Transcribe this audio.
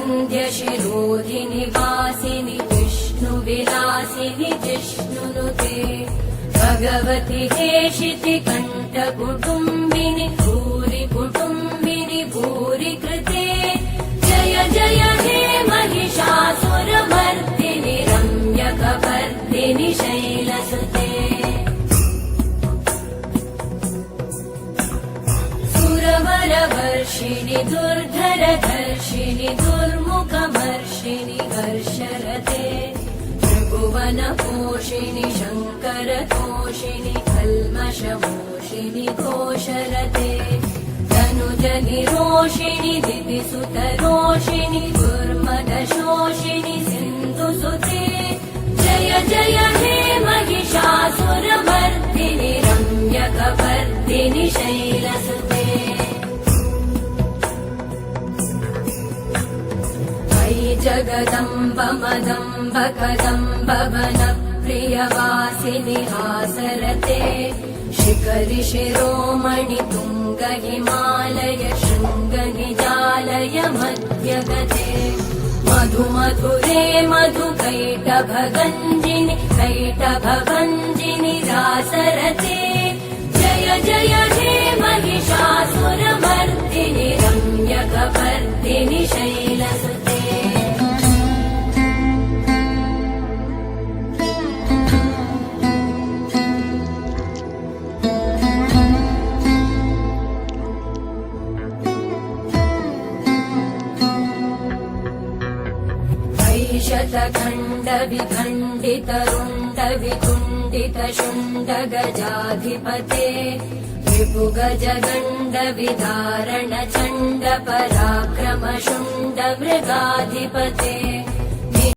विन्ध्यशिरोधिनि वासिनि विष्णुविलासिनि जिष्णुनुते भगवति हेशिति कण्ठकुटुम्बिनि भूरि कुटुम्बिनि भूरि कृते जय जय हे महिषासुरमर्दिनि रम्यकपर्दिनि शैलसुते सुरवरवर्षिणि दुर्धरधर्षिणि दुर्मुखमर्षिणि हर्षरते त्रिभुवनपोषिणि शङ्करतोषिणि कल्मषमोषिणि घोषरते तनुजनिरोषिणि दितिसुतरोषिणि दुर्मदशोषिणि सिन्धुसुते जय जय हे महिषासुरमर्दिनि रम्यकपर्दिनि शैलसुते अयि जगदम्ब मदम्ब कदम्ब वनप्रियवासिनि हासरते शिखरि शिरोमणि तुङ्ग हिमालय शृङ्ग निजालय मध्यगते मधु मधुरे मधु कैटभगञ्जिनि कैटभभञ्जिनि रासरते जय जय हे महिषासुरमर्दिनि रम्यकपर्दिनि शैलसुते शतखण्ड विखण्डित रुण्ड विकुण्डित शुण्ड गजाधिपते विपुगज गण्ड विदारण चण्ड पराक्रम शुण्ड मृगाधिपते